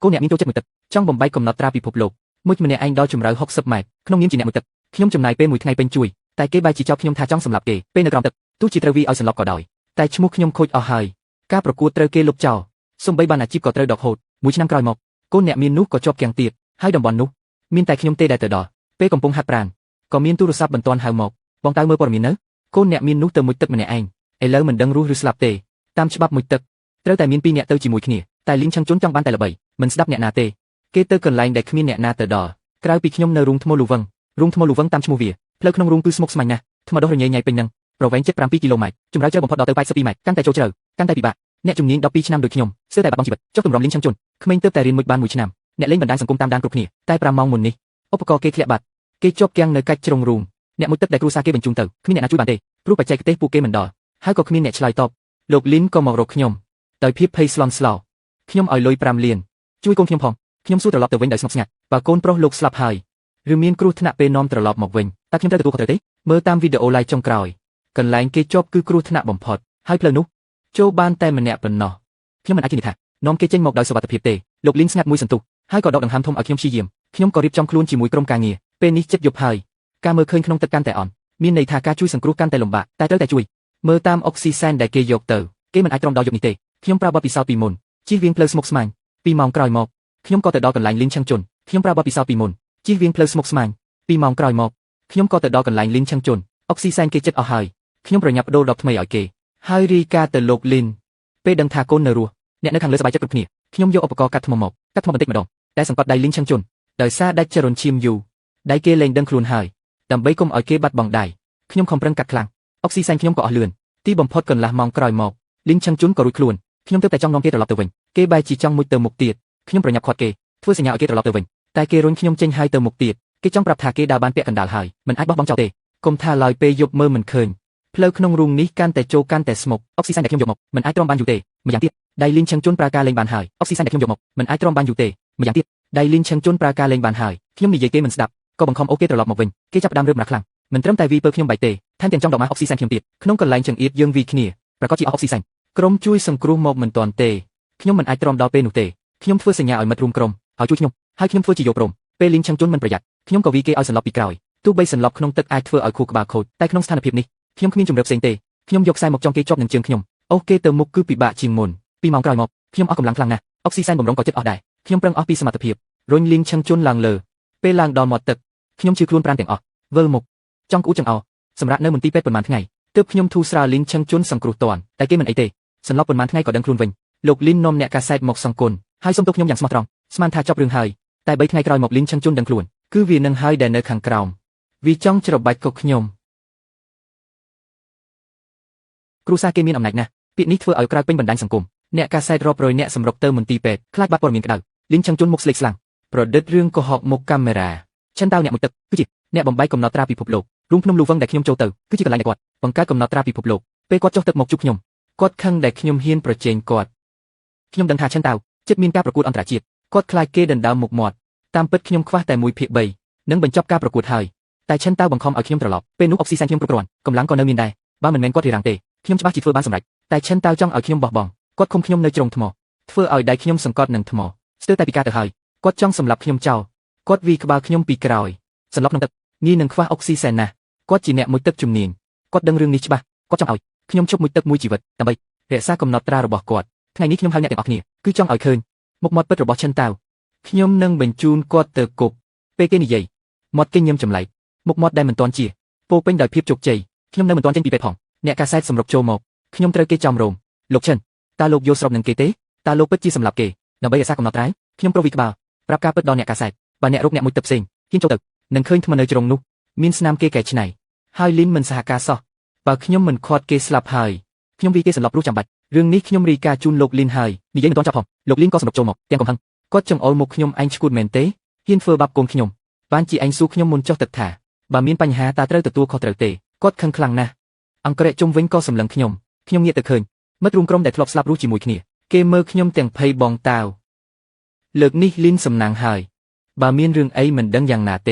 កូនអ្នកមានចូលចិត្តមួយទឹកចង់បំបីកំណត់ត្រាពិភពលោកមួយម្នាក់ឯងដល់ចម្រៅ60ម៉ែត្រក្នុងនាមជាអ្នកមួយទឹកខ្ញុំចំណាយពេលមួយថ្ងៃពេញជួយតែគេបែរជាចោទខ្ញុំថាចង់សម្លាប់គេពេលនៅក្រោមទឹកទោះជាត្រូវវាឲ្យសន្លប់ក៏ដោយតែឈ្មោះខ្ញុំខូចអស់ហើយការប្រកួតត្រូវគេលុបចោលសូម្បីបានអាជីពក៏ត្រូវដកហូតមួយឆ្នាំក្រោយមកកូនអ្នកមាននោះក៏ជាប់គាំងទៀតហើយតំបន់នោះមានតែខ្ញុំទេដែលទៅដល់ពេលកំពុងហាត់ប្រាណក៏មានទូរស័ព្ទបន្ទាន់ហៅមកបងតើមើលព័ត៌មាននៅកូនអ្នកមាននោះទៅមួយទឹកម្នាក់ឯងឥឡូវមិនដឹងរស់ឬស្លាប់ទេតាមច្បាប់មួយទឹកត្រូវតែមាន2នាក់ទៅជាមួយគ្នាតែលីងឆឹងជុនចង់បានតែល្បីមិនស្ដាប់អ្នកណាទេគេទៅកន្លែងដែលគ្មានអ្នកណាទៅដល់ក្រៅពីខ្ញុំនៅរូងថ្មលូវឹងតាមឈ្មោះវាផ្លូវក្នុងរូងគឺស្មុគស្មាញណាស់ថ្មដុះរញ៉េញ៉ៃពេញនឹងប្រវែងជិត7គីឡូម៉ែត្រចម្រៅជ្រៅបំផុតដល់ទៅ82ម៉ែត្រកាន់តែចូលជ្រៅកាន់តែពិបាកអ្នកជំនាញ12ឆ្នាំដូចខ្ញុំស្ទើរតែបាត់បង់ជីវិតចុះទម្រាំលីងឆឹងជុនក្មេងទើបតែរៀនមួយបាន1ឆ្នាំអ្នកលេងបណ្ដាញសង្គមតាមដានគ្រប់គ្នាតែ5ម៉ោងមុននេះឧបករណ៍គេធ្លាក់បាត់គេជាប់គាំងនៅកាច់ជ្រុងរូងអ្នកមួយទឹកដែលគ្រូសាគេបញ្ជូនទៅគ្មានអ្នកណាជួយបានទេព្រោះបច្ចេកទេសពួកគេមិនដល់ហើយក៏គ្មានអ្នកឆ្លើយតបលោកលីនក៏មករកខ្ញុំដោយភាពភ័យស្លន់ស្លោខ្ញុំឲ្យលុយ5លានជួយកូនខ្ញុំផងខ្ញុំសួរត្រឡប់ទៅវិញដោយស្ងប់ស្ងាត់បើកូនប្រុសលោកស្លាប់ហើយឬមានគ្រោះថ្នាក់ពេលនាំត្រឡប់មកវិញតើខ្ញុំត្រូវទទួលខុសត្រូវទេមើលតាមវីដេអូ live ចុងក្រោយកន្លែងគេជាប់គឺគ្រោះថ្នាក់បំផុតហើយផ្លូវនោះចូលបានតែម្នាក់ប៉ុណ្ណោះខ្ញុំមិនអាចធានាថានាំគេចេញមកដោយសុវត្ថិភាពទេលោកលីនស្ងាត់មួយសន្ទុះហើយក៏ដកដង្ហើមធំឲ្យខ្ញុំព្យាយាមខ្ញុំក៏រៀបចំខ្លួនជាមួយក្រុមការងារពេលនេះចិត្តយប់ហើយការមើលឃើញក្នុងទឹកកាន់តែអន់មានន័យថាការជួយសង្គ្រោះកាន់តែលំបាកតែត្រូវតែជួយមើលតាមអុកស៊ីសែនដែលគេយកទៅគេមិនអាចទ្រាំដល់យប់នេះទេខ្ញុំប្រើបទពិសោធន៍ពីមុនជិះវៀងផ្លូវស្មុគស្មាញ2ម៉ោងក្រោយមកខ្ញុំក៏ទៅដល់កន្លែងលីងឆឹងជុនខ្ញុំប្រើបទពិសោធន៍ពីមុនជិះវៀងផ្លូវស្មុគស្មាញ2ម៉ោងក្រោយមកខ្ញុំក៏ទៅដល់កន្លែងលីងឆឹងជុនអុកស៊ីសែនគេចិត្តអស់ហើយខ្ញុំប្រញាប់បដូរដបថ្មីឲ្យគេហើយរីកាទៅលោកលីនពេលដឹងថាកូននៅរស់អ្នកនៅខាងលើសប្បាយចិត្តគ្រប់គ្នាខ្ញុំយកឧបករណ៍កាត់ថ្មមកកាត់ថ្មបន្តិចម្ដងតែសង្កត់ដៃលីងឆឹងជុនដោយសារដាច់ចរន្តឈាមយូរដៃគេលែងដឹងខ្លួនហើយដើម្បីកុំឲ្យគេបាត់បង់ដៃខ្ញុំខំប្រឹងកាត់ខ្លាំងអុកស៊ីសែនខ្ញុំក៏អស់លឿនទីបំផុតកន្លះម៉ោងក្រោយមកលីងឆឹងជុនក៏រួចខ្លួនខ្ញុំទើបតែចង់នាំគេត្រឡប់ទៅវិញគេបែរជាចង់មួយទៅមុខទៀតខ្ញុំប្រញាប់ខាត់គេធ្វើសញ្ញាឲ្យគេត្រឡប់ទៅវិញតែគេរុញខ្ញុំចេញហើយទៅមុខទៀតគេចង់ប្រាប់ថាគេដើរបានពាក់កណ្ដាលហើយមិនអាចបោះបង់ចោលទេកុំថាឡើយពេលយប់មើលមិនឃើញផ្លូវក្នុងរូងនេះកាន់តែចូលកាន់តែស្មុគអុកស៊ីសែនដែលខ្ញុំយកមកមិនអាចទ្រាំបានយូរទេម្យ៉ាងទៀតដៃលីងឆឹងជុនប្រើការលេងបានហើយអុកស៊ីសែនដែលខ្ញុំយកមកមិនអាចទ្រាំបានយូរទេម្យ៉ាងទៀតដៃលីងឆឹងជុនប្រើការលេងបានហើយខ្ញុំនិយាយគេមិនស្ដាប់ក៏បង្ខំអូគេត្រឡប់មកវិញគេចាប់ផ្ដើមរើបម្រាស់ខ្លាំងមិនត្រឹមតែវីពើខ្ញុំបែកទេថែមទាំងចង់ដកម៉ាស់អុកស៊ីសែនខ្ញុំទៀតក្នុងកន្លែងចង្អៀតយើងវីគ្នាប្រកាសជាអុកស៊ីសែនក្រុមជួយសង្គ្រោះមកមិនទាន់ទេខ្ញុំមិនអាចទ្រាំដល់ពេលនោះទេខ្ញុំធ្វើសញ្ញាឲ្យមិត្តរួមក្រុមឲ្យជួយខ្ញុំហើយខ្ញុំធ្វើជាយកព្រមពេលលីងឆឹងជុនមិនប្រយ័ត្នខ្ញុំក៏វីគេឲ្យសន្លប់ពីក្រោយទោះបីសន្លប់ក្នុងទឹកអាចធ្វើឲ្យខួរក្បាលខូចតែក្នុងស្ថានភាពនេះខ្ញុំគ្មានជំរឿផ្សេងទេខ្ញុំយកខ្សែមកចងគេជាប់នឹងជើងខ្ញុំអូគេទៅមុខគឺពិបាកជាងមុន2ម៉ោងក្រោយមកខ្ញុំអស់កម្លាំងខ្លាំងណាស់អុកស៊ីសែនបំរុងក៏ចិត្តអស់ដែរខ្ញុំប្រឹងអស់ពីសមត្ថភាពរុញលីងឆឹងជុនឡើងលើពេលឡើងដល់មាត់ទឹកខ្ញុំជឿខ្លួនប្រាណទាំងអស់វិលមុខចង់ក្អួតចង្អោសម្រាប់នៅមន្ទីរពេទ្យប៉ុន្មានថ្ងៃទើបខ្ញុំធូរស្រាលលីងឆឹងជុនសង្គ្រោះតាន់តែគេមិនអីទេសន្លប់ប៉ុន្មានថ្ងៃក៏ដឹងខ្លួនវិញលោកលីននាំអ្នកកាសែតមកសង្កុនហើយសុំទោសខ្ញុំយ៉ាងស្មោះត្រង់ស្មានថាចប់រឿងហើយតែ3ថ្ងៃក្រោយមកលីងឆឹងជុនដឹងខ្លួនគឺវានឹងហើយដែលនៅខាងក្រោមវាចង់ច្របាច់កុកខ្ញុំគ្រូសាគេមានអំណាចណាស់ពាក្យនេះធ្វើឲ្យក្រៅពេញបណ្ដាញសង្គមអ្នកកាសែតរាប់រយអ្នកសម្រុកទៅមន្ទីរពេទ្យខ្លាចបាត់ព័ត៌មានក្តៅលីងឆឹងជុនមុខស្លេកស្លាំងប្រឌិតរឿងកុហកមុខកាមេរ៉ាឆិនតៅអ្នកមួយទឹកគឺជាអ្នកបំបីកំណត់ត្រាពិភពលោករូងភ្នំលូវឹងដែលខ្ញុំចូលទៅគឺជាកន្លែងដែលគាត់បង្កើតកំណត់ត្រាពិភពលោកពេលគាត់ចុះទឹកមកជួបខ្ញុំគាត់ខឹងដែលខ្ញុំហ៊ានប្រជែងគាត់ខ្ញុំដឹងថាឆិនតៅចិត្តមានការប្រកួតអន្តរជាតិគាត់ខ្លាចគេដណ្ដើមមុខមាត់តាមពិតខ្ញុំខ្វះតែ1/3នឹងបញ្ចប់ការប្រកួតហើយតែឆិនតៅបង្ខំឲ្យខ្ញុំត្រឡប់ពេលនោះអុកស៊ីសែនខ្ញុំគ្រប់គ្រាន់កម្លាំងក៏នៅមានដែរបើមិនមែនគាត់រារាំងទេខ្ញុំច្បាស់ជាធ្វើបានសម្រេចតែឆិនតៅចង់ឲ្យខ្ញុំបោះបង់គាត់ឃុំខ្ញុំនៅជ្រុងថ្មធ្វើឲ្យដៃខ្ញុំសង្កត់នឹងថ្មស្ទើរតែពិការទៅហើយគាត់ចង់សម្លាប់ខ្ញុំចោលគាត់វាយក្បាលខ្ញុំពីក្រោយសន្លប់ក្នុងទឹកងាយនឹងខ្វះអុកស៊ីសែនណាស់គាត់ជាអ្នកមួយទឹកជំនាញគាត់ដឹងរឿងនេះច្បាស់គាត់ចង់ឲ្យខ្ញុំជប់មួយទឹកមួយជីវិតដើម្បីរក្សាកំណត់ត្រារបស់គាត់ថ្ងៃនេះខ្ញុំហៅអ្នកទាំងអស់គ្នាគឺចង់ឲ្យឃើញមុខមាត់ពិតរបស់ឆិនតៅខ្ញុំនឹងបញ្ជូនគាត់ទៅគុកពេលគេនិយាយមាត់គេញឹមចម្លែកមុខមាត់ដែលមិនទាន់ជាពោពេញដោយភាពជោគជ័យខ្ញុំនៅមិនទាន់ចេញពីពេទ្យផងអ្នកកាសែតសម្រុកចូលមកខ្ញុំត្រូវគេចំរោមលោកឆិនតើលោកយល់ស្របនឹងគេទេតើលោកពិតជាសម្លាប់គេដើម្បីរក្សាកំណត់ត្រាខ្ញុំប្រូវីក្បាលប្រាប់ការពិតដល់អ្នកកាសែតបើអ្នករកអ្នកមួយទឹកផ្សេងហ៊ានចូលទៅនឹងឃើញថ្មនៅជ្រុងនោះមានស្នាមគេកែច្នៃហើយលីនមិនសហការសោះបើខ្ញុំមិនខាត់គេស្លាប់ហើយខ្ញុំវាគេសន្លប់ព្រោះចាំបាច់រឿងនេះខ្ញុំរីកាជូនលោកលីនហើយនិយាយមិនទាន់ចប់ផងលោកលីនក៏សម្រុកចូលមកទាំងកំហឹងគាត់ចង្អុលមុខខ្ញុំឯងឈួតមែនទេហ៊ានធ្វើបាបកូនខ្ញុំបានជាឯងសួរខ្ញុំមុនចុះទឹកថាបើមានបញ្ហាតើត្រូវទទួលខុសត្រូវទេគាត់ខឹងខ្លាំងណាស់អង្គរៈជុំវិញក៏សម្លឹងខ្ញុំងាកទៅឃើញមិត្តរួមក្រុមដែលធ្លាប់ស្លាប់រស់ជាមួយគ្នាគេមើលខ្ញុំទាំងភ័យបងតាវលើកនេះលីនសំណាងហើយបើមានរឿងអីមិនដឹងយ៉ាងណាទេ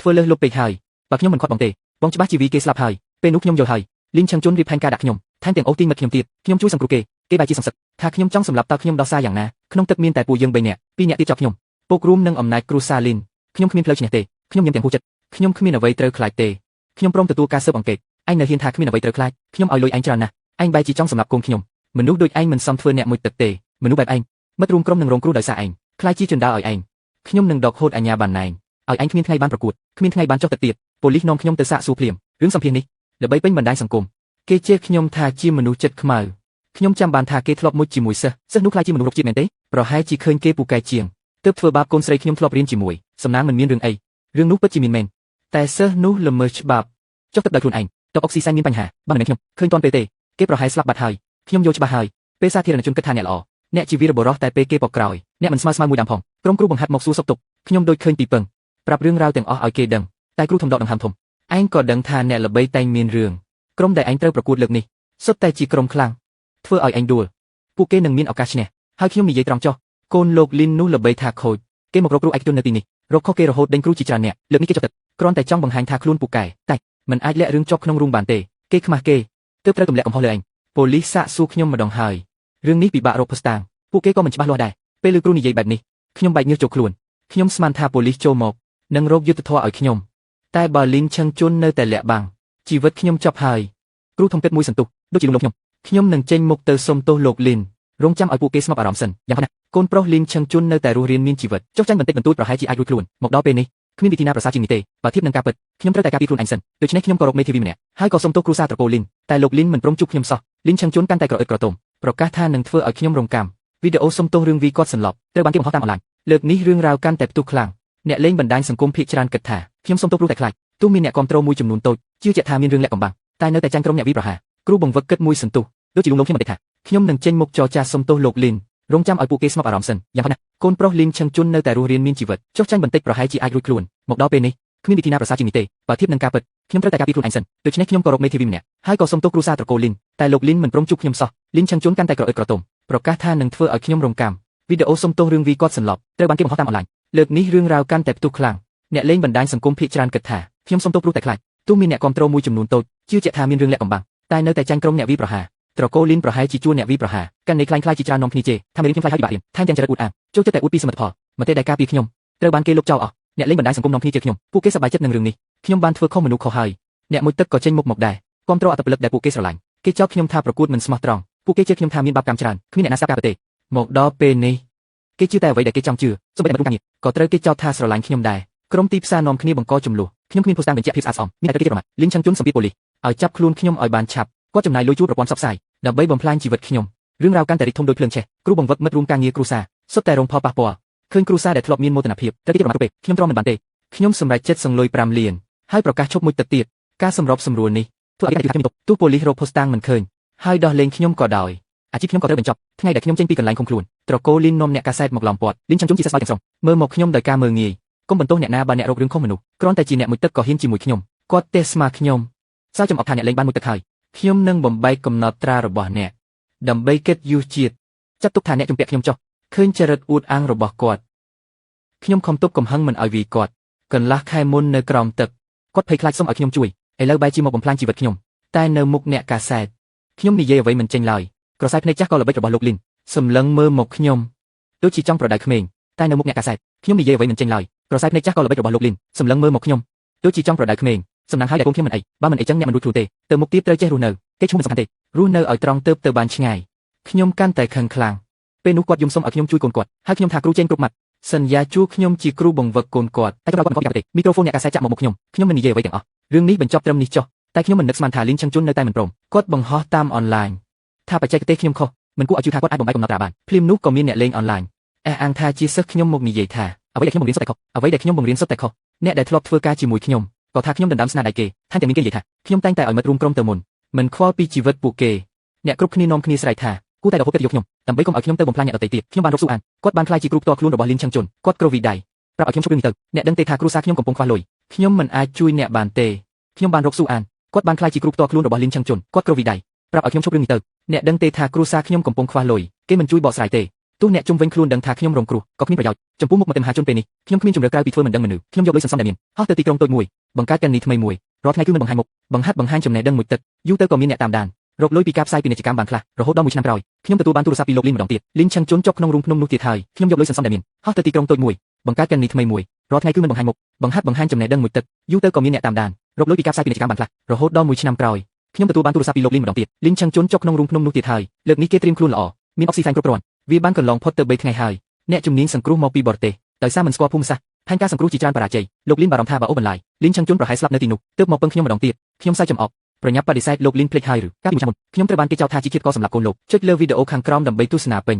ធ្វើលើសលុបពេកហើយបើខ្ញុំមិនខាត់បងទេបងច្បាស់ជាវីគេស្លាប់ហើយពេលនោះខ្ញុំយល់ហើយលីនឆឹងជុនរៀបផែនការដាក់ខ្ញុំថែមទាំងអូសទីមិត្តខ្ញុំទៀតខ្ញុំជួយសង្គ្រោះគេ គេបែរជាសង្សឹកថាខ្ញុំចង់សម្លាប់តើខ្ញុំដោះសារយ៉ាងណាក្នុងទឹកមានតែពួកយើង3នាក់2នាក់ទៀតចោលខ្ញុំពុករួមនឹងអំណាចគ្រួសារលីនខ្ញុំគ្មានផ្លូវឈ្នះទេខ្ញុំញ៉ាំទាំងហួចចិត្តខ្ញុំគ្មានអ្វីត្រូវខ្លាចទេខ្ញុំព្រមទទួលការស៊ើបអង្កេតឯងនៅហ៊ានថាគ្មានអ្វីត្រូវខ្លាចខ្ញុំឲ្យលុយឯងច្រើនណាស់ឯងបែរជាចង់សម្លាប់កូនខ្ញុំមនុស្សដូចឯងមិនសមធ្វើអ្នកមួយទឹកទេមនុស្សបែបឯងមិត្តរួមក្រុមនឹងរងគ្រោះដោយសារឯងខ្លាចជាជណ្ដើរឲ្យឯងខ្ញុំនឹងដកហូតអាញាបានណែងឲ្យឯងគ្មានថ្ងៃបានប្រកួតគ្មានថ្ងៃបានចុះទឹកទៀតប៉ូលីសនាំខ្ញុំទៅសាកសួរភ្លាមរឿងសម្ភារនេះដើម្បីពេញបណ្ដាញសង្គមគេជេរខ្ញុំថាជាមនុស្សចិត្តខ្មៅខ្ញុំចាំបានថាគេធ្លាប់មុជជាមួយសិស្សនោះខ្លាចជាមនុស្សរកជាតិមែនទេប្រហែលជាឃើញគេពូកែជាងទើបធ្វើបាបកូនស្រីខ្ញុំធ្លាប់រៀនជាមួយសំណាងមិនមានរឿងអីរឿងនោះពិតជាមានមែនតែសិស្សនោះល្មើសច្បាប់ចុះទឹកដោយខ្លួនឯងតុកអុកស៊ីសែនមានបញ្ហាបានមិនមែនខ្ញុំឃើញតន់ពេលទេគេប្រហែលស្លាប់បាត់ហើយខ្ញុំយល់ច្បាស់ហើយពេលសាធារណជនគិតថាអ្នកល្អអ្នកជាវីរបុរសតែពេលគេបកក្រោយអ្នកមិនស្មើមួយដើមផងក្រុមគ្រូបង្ហាត់មកសួរសុខទុក្ខខ្ញុំដូចឃើញទីពឹងប្រាប់រឿងរ៉ាវទាំងអស់ឲ្យគេដឹងតែគ្រូធំដកដង្ហើមធំឯងក៏ដឹងថាអ្នកល្បីតែងមានរឿងក្រុមដែលឯងត្រូវប្រកួតលើកនេះសុទ្ធតែជាក្រុមខ្លាំងធ្វើឲ្យឯងដួលពួកគេនឹងមានឱកាសឈ្នះហើយខ្ញុំនិយាយត្រង់ចុះកូនលោកលីននោះល្បីថាខូចគេមករកគ្រូឯកជននៅទីនេះរកខុសគេរហូតដេញគ្រូជាច្រើនអ្នកលើកនេះគេចុះទឹកគ្រាន់តែចង់បង្ហាញថាខ្លួនពូកែតែមិនអាចលាក់រឿងចុះក្នុងរូងបានទេគេខ្មាស់គេទើបត្រូវទម្លាក់កំហុសលើឯងប៉ូលីសសាកសួរខ្ញុំម្ដងហើយរឿងនេះពិបាករកភស្តុតាងពួកគេក៏មិនច្បាស់លាស់ដែរពេលលើគ្រូនិយាយបែបនេះខ្ញុំបែកញើសចូលខ្លួនខ្ញុំស្មានថាប៉ូលីសចូលមកនឹងរកយុទ្ធធម៌ឲ្យខ្ញុំតែបើលីនឈឹងជន់នៅតែលាក់បាំងជីវិតខ្ញុំចប់ហើយគ្រូធំគិតមួយសន្ទុះដូចជាលោកខ្ញុំនឹងចេញមុខទៅសុំទោសលោកលីនរងចាំឲ្យពួកគេស្ងប់អារម្មណ៍សិនយ៉ាងណាកូនប្រុសលីនឈឹងជន់នៅតែរស់រានមានជីវិតចុះចាញ់បន្តិចបន្តួចប្រហែលជាអាចរួចខ្លួនមកដល់ពេលនេះគ្មានវិធីណាប្រសើរជាងនេះទេបើធៀបនឹងការពិតខ្ញុំត្រូវតែការពារខ្លួនឯងសិនដូច្នេះខ្ញុំក៏រកមេធាវីម្នាក់ហើយក៏សុំទោសគ្រូសាត្រកូលលីនតែលោកលីនមិនព្រមជួបខ្ញុំសោះលីនឈឹងជន់កាន់តែក្រអឹតក្រទមប្រកាសថានឹងធ្វើឲ្យខ្ញុំរងកម្មវីដេអូសុំទោសរឿងវីគាត់សន្លប់ត្រូវបានគេបង្ហោះតាមអនឡាញលើកនេះរឿងរ៉ាវកាន់តែផ្ទុះខ្លាំងអ្នកលេងបណ្ដាញសង្គមភាគច្រើនគិតថាខ្ញុំសុំទោសព្រោះតែខ្លាចទោះមានអ្នកគ្រប់គ្រងមួយចំនួនតូចជឿជាក់ថាមានរឿងលាក់កំបាំងតែនៅតែចាញ់ក្រុមអ្នកវិប្រហារគ្រូបង្វឹកគិតមួយសន្ទុះដូចជាលងខ្ញុំបន្តិចថាខ្ញុំនឹងចេញមុខចរចាសុំទោសលោកលីនរងចាំឲ្យពួកគេស្ងប់អារម្មណ៍សិនយ៉ាងណាកូនប្រុសលីនឈឹងជន់នៅតែរស់រានមានជីវិតចុះចាញ់បន្តិចប្រហែលជាអាចរួចខ្លួនមកដល់ពេលនេះគ្មានវិធីណាប្រសើរជាងនេះទេបើធៀបនឹងការពិតខ្ញុំត្រូវតែការពារខ្លួនឯងសិនដូច្នេះខ្ញុំក៏រកមេធាវីម្នាក់ហើយក៏សុំទោសគ្រូសាត្រកូលលីនតែលោកលីនមិនព្រមជួបខ្ញុំសោះលីនឈឹងជន់កាន់តែក្រអឹតក្រទមប្រកាសថានឹងធ្វើឲ្យខ្ញុំរងកម្មវីដេអូសុំទោសរឿងវីគាត់សន្លប់ត្រូវបានគេបង្ហោះតាមអនឡាញលើកនេះរឿងរ៉ាវកាន់តែផ្ទុះខ្លាំងអ្នកលេងបណ្ដាញសង្គមភាគច្រើនគិតថាខ្ញុំសុំទោសព្រោះតែខ្លាចទោះមានអ្នកគ្រប់គ្រងមួយចំនួនតូចជឿជាក់ថាមានរឿងលាក់កំបាំងតែនៅតែចាញ់ក្រុមអ្នកវិប្រហារត្រកូលលីនប្រហែលជាជួនអ្នកវិប្រហារកាន់តែខ្លាំងៗជាច្រើននាំគ្នាជេរថាមេរៀនខ្ញុំខ្លាចហើយពិបាករៀនថែមទាំងចរិតអួតអាងចូលចិត្តតែអួតពីសមិទ្ធផលមតិដែលការពារខ្ញុំត្រូវបានគេលុបចោលអស់អ្នកលេងបណ្ដាញសង្គមនាំគ្នាជេរខ្ញុំពួកគេសប្បាយចិត្តនឹងរឿងនេះខ្ញុំបានធ្វើខុសមនុស្សខុសហើយអ្នកមួយទឹកក៏ចេញមុខមកដែរគ្រប់គ្រងអត្តពលិកដែលពួកគេស្រឡាញ់គេចោទខ្ញុំថាប្រកួតមិនស្មោះត្រង់ពួកគេជេរខ្ញុំថាមានបាបកម្មច្រើនគ្មានអ្នកណាស្ដាប់ការពិតទេមកដល់ពេលនេះគេជឿតែអ្វីដែលគេចង់ជឿសូម្បីតែមិនរួមការងារក៏ត្រូវគេចោទថាស្រឡាញ់ខ្ញុំដែរក្រុមទីផ្សារនាំគ្នាបង្កចំនួនខ្ញុំគ្មានភស្តុតាងបញ្ជាក់ភាពស្អាតស្អំមានតែគេប្រមាថលីនឈឹងជន់សម្ពាធប៉ូលីសឲ្យចាប់ខ្លួនខ្ញុំឲ្យបានឆាប់គាត់ចំណាយលុយជួលប្រព័ន្ធផ្សព្វផ្សាយដើម្បីបំផ្លាញជីវិតខ្ញុំរឿងរ៉ាវកាន់តែរីកធំដូចភ្លើងឆេះគ្រូបង្វឹកមិត្តរួមការងារគ្រូសាសុទ្ធតែរងផលប៉ះពាល់ឃើញគ្រូសាដែលធ្លាប់មានមោទនភាពត្រូវគេប្រមាថពេកខ្ញុំទ្រាំមិនបានទេខ្ញុំសម្រេចចិត្តសង្លុយ5លានហើយប្រកាសឈប់មួយទឹកទៀតការសម្របសម្រួលនេះធ្វើឲ្យគេថាខ្ញុំទោះប៉ូលីសរកភស្តុតាងមិនឃើញហើយដោះលែងខ្ញុំក៏ដោយអាជីពខ្ញុំក៏ត្រូវបញ្ចប់ថ្ងៃដែលខ្ញុំចេញពីកន្លែងឃុំខ្លួនត្រកូលលីននាំអ្នកកាសែតមកឡោមព័ទ្ធលីនចាំជុំជាសស្វ័យទាំងស្រុងមើលមកខ្ញុំដោយការមើលងាយកុំបន្ទោសអ្នកណាបើអ្នករករឿងខុសមនុស្សគ្រាន់តែជាអ្នកមួយទឹកក៏ហ៊ានជាមួយខ្ញុំគាត់ទេស្មាខ្ញុំសើចំអកថាអ្នកលេងបានមួយទឹកហើយខ្ញុំនឹងបំបែកកំណត់ត្រារបស់អ្នកដើម្បីកិត្តយុះជាតិចាត់ទុកថាអ្នកជំពាក់ខ្ញុំចុះឃើញចរិតអួតអាងរបស់គាត់ខ្ញុំខំទប់កំហឹងមិនឲ្យវីគាត់កន្លះខែមុននៅក្រោមទឹកគាត់ភ័យខ្លាចសុំឲ្យខ្ញុំជួយឥឡូវបែរជាមកបំផ្លាញជីវិតខ្ញុំតែនៅមុខអ្នកកាសែតខ្ញុំនិយាយអ្វីមិនចេញឡើយក្រសែភ្នែកចាស់ក៏ល្បិចរបស់លោកលីនសម្លឹងមើលមកខ្ញុំដូចជាចង់ប្រដៅក្មេងតែនៅមុខអ្នកកាសែតខ្ញុំនិយាយអ្វីមិនចេញឡើយក្រសែភ្នែកចាស់ក៏ល្បិចរបស់លោកលីនសម្លឹងមើលមកខ្ញុំដូចជាចង់ប្រដៅក្មេងសំណាងហើយតែកូនខ្ញុំមិនអីបើមិនអីចឹងអ្នកមិនរួចខ្លួនទេទៅមុខទៀតត្រូវចេះរស់នៅគេឈ្មោះមិនសំខាន់ទេរស់នៅឲ្យត្រង់ទៅបានឆ្ងាយខ្ញុំកាន់តែខឹងខ្លាំងពេលនោះគាត់យំសុំឲ្យខ្ញុំជួយកូនគាត់ហើយខ្ញុំថាគ្រូចេញគ្រប់ម៉ាត់សន្យាជួខ្ញុំជាគ្រូបង្វឹកកូនគាត់តែគាត់មិនគាត់ទេមីក្រូហ្វូនអ្នកកាសែតចាក់មកមុខខ្ញុំមិននិយាយអ្វីទាំងអស់រឿងនេះបញ្ចប់ត្រឹមនេះចុះតែខ្ញុំមិននឹកស្មានថាលីនឈឹងជន់នៅតែមិនព្រមគាត់បង្ហោះតាមអនឡាញថាបច្ចេកទេសខ្ញុំខុសមិនគួរឲ្យជឿថាគាត់អាចបំបែកកំណត់ត្រាបានភ្លាមនោះក៏មានអ្នកលេងអនឡាញអះអាងថាជាសិស្សខ្ញុំមកនិយាយថាអ្វីដែលខ្ញុំបង្រៀនសុទ្ធតែខុសអ្វីដែលខ្ញុំបង្រៀនសុទ្ធតែខុសអ្នកដែលធ្លាប់ធ្វើការជាមួយខ្ញុំក៏ថាខ្ញុំដណ្ដើមស្នាដៃគេថែមទាំងមានគេនិយាយថាខ្ញុំតែងតែឲ្យមិត្តរួមក្រុមទៅមុនមិនខ្វល់ពីជីវិតពួកគេអ្នកគ្រប់គ្នានាំគ្នាស្រែកថាគួរតែរហូតកិត្តិយសខ្ញុំដើម្បីកុំឲ្យខ្ញុំទៅបំផ្លាញអ្នកដទៃទៀតខ្ញុំបានរកស៊ូអានគាត់បានខ្លាចជាគ្រូផ្ទាល់ខ្លួនរបស់លីនឈឹងជន់គាត់ក្រូវីដៃប្រាប់ឲ្យខ្ញុំជប់រឿងនេះទៅអ្នកដឹងទេថាគ្រូសាខ្ញុំកំពុងខ្វះលុយខ្ញុំមិនអាចជួយអ្នកបានទេខ្ញុំបានរកស៊ូអានគាត់បានខ្លាចជាគ្រូផ្ទាល់ខ្លួនរបស់លីនឈឹងជន់គាត់ក្រូវីដៃប្រាប់ឲ្យខ្ញុំជប់រឿងនេះទៅអ្នកដឹងទេថាគ្រូសាខ្ញុំកំពុងខ្វះលុយគេមិនជួយបកស្រាយទេទោះអ្នកជុំវិញខ្លួនដឹងថាខ្ញុំរងគ្រោះក៏គ្មានប្រយោជន៍ចំពោះមុខមតិមហាជនពេលនេះខ្ញុំគ្មានជំរឿក្រៅពីធ្វើមិនដឹងមនុស្សខ្ញុំយកលុយសន្សំដែលមានហោះទៅទីក្រុងតូចមួយបង្កើតកានីថ្មីមួយរាល់ថ្ងៃគឺមិនបង្ហាញមុខបង្ហាត់បង្ហាញចំណេះដឹងមួយទឹកយូរទៅក៏មានអ្នកតាមដាន រកលុយពីការផ្សាយពាណិជ្ជកម្មបានខ្លះរហូតដល់មួយឆ្នាំក្រោយខ្ញុំទទួលបានទូរស័ព្ទពីលោកលីនម្ដងទៀតលីនឆឹងជន់ចុះក្នុងរូងភ្នំនោះទៀតហើយខ្ញុំយកលុយសន្សំដែលមានហោះទៅទីក្រុងតូចមួយបង្កើតកានីថ្មីមួយរាល់ថ្ងៃគឺមិនបង្ហាញមុខបង្ហាត់បង្ហាញចំណេះដឹងមួយទឹកយូរទៅក៏មានអ្នកតាមដានរកលុយពីការផ្សាយពាណិជ្ជកម្មបានខ្លះរហូតដល់មួយឆ្នាំក្រោយខ្ញុំទទួលបានទូរស័ព្ទពីលោកលីនម្ដងទៀតលីនឆឹងជន់ចុះក្នុងរូងភ្នំនោះទៀតហើយលើកនេះគេត្រៀមខ្លួនល្អមានអុកស៊ីហ្សែនគ្រប់គ្រាន់វាបានកន្លងផុតទៅ3ថ្ងៃហើយអ្នកជំនាញសង្គ្រោះមកពីបរទេសដោយសារមិនស្គាល់ភូមិសាស្ត្រផែនការសង្គ្រោះជាច្រើនបរាជ័យលោកលីនបារម្ភថាបើអូបន្លាយលីនឆឹងជន់ប្រហែលស្លាប់នៅទីនោះទើបមកពឹងខ្ញុំម្ដងទៀតខ្ញុំសើចចំអកប្រញាប់បដិសេធលោកលីនភ្លេចហើយឬកាលពីឆ្នាំមុនខ្ញុំត្រូវបានគេចោទថាជាឃាតករសម្រាប់កូនលោកចុចលើវីដេអូខាងក្រោមដើម្បីទស្សនាពេញ